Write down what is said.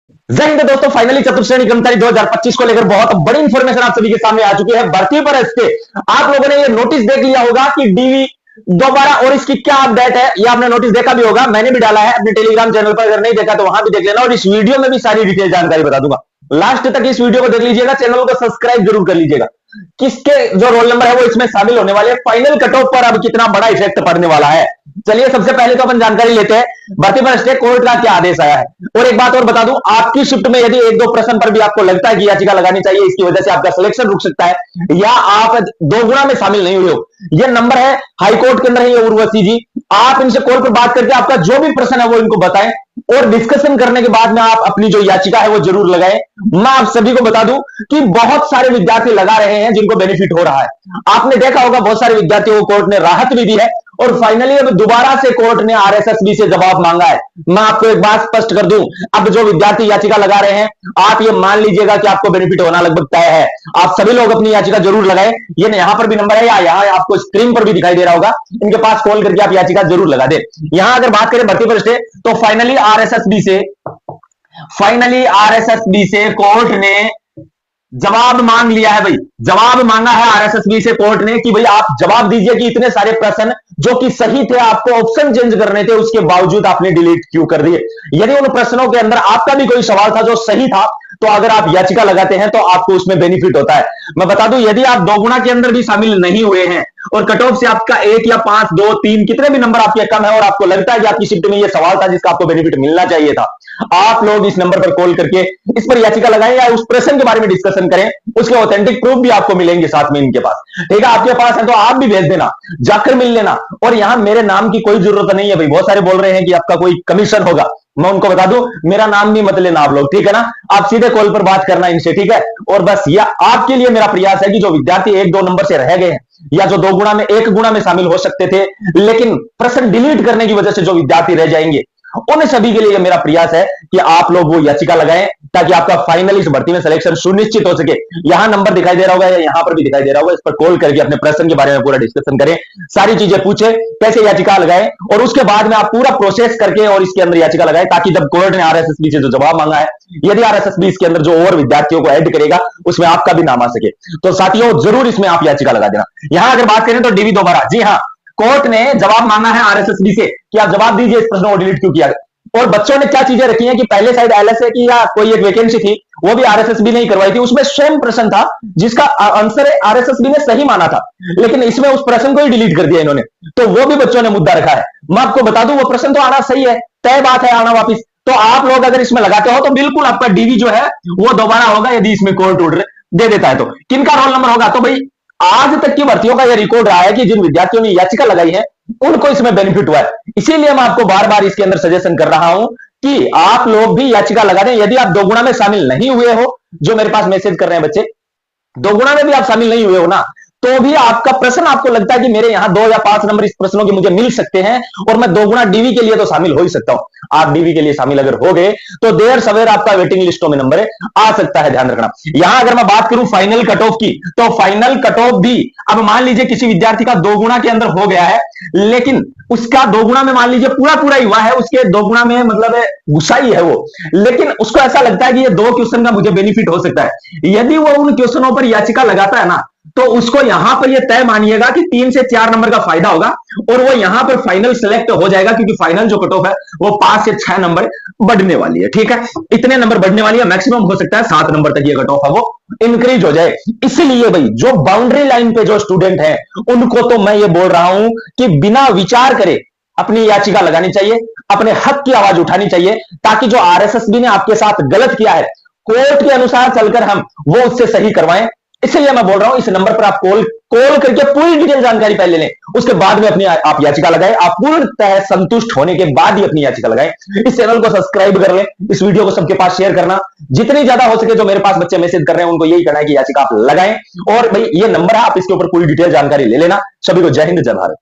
जय हिंद दोस्तों, फाइनली चतुर्थ श्रेणी कर्मचारी 2025 को लेकर बहुत बड़ी इंफॉर्मेशन आप सभी के सामने आ चुकी है। भर्ती पर इसके आप लोगों ने ये नोटिस देख लिया होगा कि डीवी दोबारा, और इसकी क्या अपडेट है ये आपने नोटिस देखा भी होगा, मैंने भी डाला है अपने टेलीग्राम चैनल पर। अगर नहीं देखा तो वहां भी देख लेना, और इस वीडियो में भी सारी डिटेल जानकारी बता दूंगा। लास्ट तक इस वीडियो को देख लीजिएगा, चैनल को सब्सक्राइब जरूर कर लीजिएगा। किसके जो रोल नंबर है वो इसमें शामिल होने वाले हैं, फाइनल कट ऑफ पर अब कितना बड़ा इफेक्ट पड़ने वाला है। चलिए सबसे पहले तो अपन जानकारी लेते हैं भर्ती पर स्टे कोर्ट का क्या आदेश आया है। और एक बात और बता दूं, आपकी शिफ्ट में यदि एक दो प्रश्न पर भी आपको लगता है कि याचिका लगानी चाहिए, इसकी वजह से आपका सिलेक्शन रुक सकता है, या आप दो गुना में शामिल नहीं हुए हो, ये नंबर है हाईकोर्ट के अंदर है, ये उर्वशी जी। आप इनसे कॉल पर बात करके आपका जो भी प्रश्न है वो इनको बताएं, और डिस्कशन करने के बाद में आप अपनी जो याचिका है वो जरूर लगाएं। मैं आप सभी को बता दूं कि बहुत सारे विद्यार्थी लगा रहे हैं जिनको बेनिफिट हो रहा है। आपने देखा होगा बहुत सारे विद्यार्थियों को कोर्ट ने राहत भी दी है, और फाइनली अब दोबारा से कोर्ट ने आरएसएसबी से जवाब मांगा है। मैं आपको एक बात स्पष्ट कर दूं, अब जो विद्यार्थी याचिका लगा रहे हैं, आप ये मान लीजिएगा कि आपको बेनिफिट होना लगभग तय है। आप सभी लोग अपनी याचिका जरूर लगाएं। ये यहां पर भी नंबर है, या यहां आपको स्क्रीन पर भी दिखाई दे रहा होगा, इनके पास कॉल करके आप याचिका जरूर लगा दे। यहां अगर बात करें भर्ती पर स्टे, तो फाइनली आरएसएसबी से कोर्ट ने जवाब मांग लिया है। भाई जवाब मांगा है आरएसएसबी से कोर्ट ने कि भाई आप जवाब दीजिए कि इतने सारे प्रश्न जो कि सही थे, आपको ऑप्शन चेंज करने थे, उसके बावजूद आपने डिलीट क्यों कर दिए। यदि उन प्रश्नों के अंदर आपका भी कोई सवाल था जो सही था, तो अगर आप याचिका लगाते हैं तो आपको उसमें बेनिफिट होता है। मैं बता दूं, यदि आप दो गुना के अंदर भी शामिल नहीं हुए हैं और कट ऑफ से आपका 1 या 5, 2, 3 कितने भी नंबर आपके कम है, और आपको लगता है कि आपकी शिफ्ट में यह सवाल था जिसका आपको बेनिफिट मिलना चाहिए था, आप लोग इस नंबर पर कॉल करके इस पर याचिका लगाएं, या उस प्रश्न के बारे में डिस्कशन करें। उसके ऑथेंटिक प्रूफ भी आपको मिलेंगे साथ में इनके पास। ठीक है, आपके पास है तो आप भी भेज देना, जाकर मिल लेना। और यहां मेरे नाम की कोई जरूरत नहीं है। भाई बहुत सारे बोल रहे हैं कि आपका कोई कमीशन होगा, मैं उनको बता दूं मेरा नाम भी मत लेना आप लोग, ठीक है ना। आप सीधे कॉल पर बात करना इनसे, ठीक है। और बस यह आपके लिए मेरा प्रयास है कि जो विद्यार्थी 1-2 नंबर से रह गए हैं, या जो 2 गुना में 1 गुना में शामिल हो सकते थे, लेकिन प्रश्न डिलीट करने की वजह से जो विद्यार्थी रह जाएंगे, उन सभी के लिए मेरा प्रयास है कि आप लोग वो याचिका लगाएं, ताकि आपका फाइनल इस भर्ती में सिलेक्शन सुनिश्चित हो सके। यहां नंबर दिखाई दे रहा होगा, या यहां पर भी दिखाई दे रहा होगा, इस पर कॉल करके अपने प्रश्न के बारे में पूरा डिस्कशन करें, सारी चीजें पूछे, कैसे याचिका लगाएं, और उसके बाद में आप पूरा प्रोसेस करके और इसके अंदर याचिका लगाएं, ताकि जब कोर्ट ने आरएसएसबी से जो जवाब मांगा है, यदि आरएसएसबी इसके अंदर जो और विद्यार्थियों को ऐड करेगा, उसमें आपका भी नाम आ सके, तो साथियों जरूर इसमें आप याचिका लगा देना। यहां अगर बात करें तो डीवी दोबारा, जी हाँ, कोर्ट ने जवाब मांगा है आरएसएसबी से कि आप जवाब दीजिए इस प्रश्न को डिलीट क्यों किया। और बच्चों ने क्या चीजें रखी हैं कि पहले शायद एलएसए की या कोई एक वैकेंसी थी, वो भी आरएसएसबी ने करवाई थी, उसमें सेम प्रश्न था जिसका आंसर आरएसएसबी ने सही माना था, लेकिन इसमें उस प्रश्न को ही डिलीट कर दिया इन्होंने, तो वो भी बच्चों ने मुद्दा रखा है। मैं आपको बता दूं वो प्रश्न तो आना सही है, तय बात है आना वापिस। तो आप लोग अगर इसमें लगाते हो तो बिल्कुल आपका डीवी जो है वो दोबारा होगा, यदि इसमें कोर्ट ऑर्डर दे देता है तो। किनका रोल नंबर होगा, तो भाई आज तक की भर्तियों का यह रिकॉर्ड रहा है कि जिन विद्यार्थियों ने याचिका लगाई है उनको इसमें बेनिफिट हुआ है। इसीलिए मैं आपको बार बार इसके अंदर सजेशन कर रहा हूं कि आप लोग भी याचिका लगा दें। यदि आप 2 गुना में शामिल नहीं हुए हो, जो मेरे पास मैसेज कर रहे हैं बच्चे, 2 गुना में भी आप शामिल नहीं हुए हो ना, तो भी आपका प्रश्न आपको लगता है कि मेरे यहां 2 या 5 नंबर इस प्रश्नों के मुझे मिल सकते हैं, और मैं 2 गुना डीवी के लिए तो शामिल हो ही सकता हूं। आप डीवी के लिए शामिल अगर हो गए तो देर सवेर आपका वेटिंग लिस्टों में नंबर आ सकता है, ध्यान रखना। यहां अगर मैं बात करूं फाइनल कट ऑफ की, तो फाइनल कट ऑफ भी अब मान लीजिए किसी विद्यार्थी का 2 गुना के अंदर हो गया है, लेकिन उसका 2 गुना में मान लीजिए पूरा पूरा ही हुआ है, उसके 2 गुना में मतलब गुस्सा ही है वो, लेकिन उसको ऐसा लगता है कि ये 2 क्वेश्चन का मुझे बेनिफिट हो सकता है। यदि वो उन क्वेश्चनों पर याचिका लगाता है ना, तो उसको यहां पर ये तय मानिएगा कि 3 से 4 नंबर का फायदा होगा, और वो यहां पर फाइनल सिलेक्ट हो जाएगा, क्योंकि फाइनल जो कट ऑफ है वो 5 से 6 नंबर बढ़ने वाली है। ठीक है, इतने नंबर बढ़ने वाली है, मैक्सिमम हो सकता है 7 नंबर तक ये कट ऑफ है वो इंक्रीज हो जाए। इसलिए भाई जो बाउंड्री लाइन पे जो स्टूडेंट है उनको तो मैं ये बोल रहा हूं कि बिना विचार करे अपनी याचिका लगानी चाहिए, अपने हक की आवाज उठानी चाहिए, ताकि जो आरएसएसबी ने आपके साथ गलत किया है, कोर्ट के अनुसार चलकर हम वो उससे सही करवाएं। इसलिए मैं बोल रहा हूं इस नंबर पर आप कॉल करके पूरी डिटेल जानकारी पहले लें, उसके बाद में अपनी आप याचिका लगाएं। आप पूर्णतः संतुष्ट होने के बाद ही अपनी याचिका लगाएं। इस चैनल को सब्सक्राइब कर लें, इस वीडियो को सबके पास शेयर करना, जितनी ज्यादा हो सके। जो मेरे पास बच्चे मैसेज कर रहे हैं उनको यही करना है कि याचिका आप लगाएं, और भाई ये नंबर है, आप इसके ऊपर पूरी डिटेल जानकारी ले लेना। सभी को जय हिंद, जय भारत।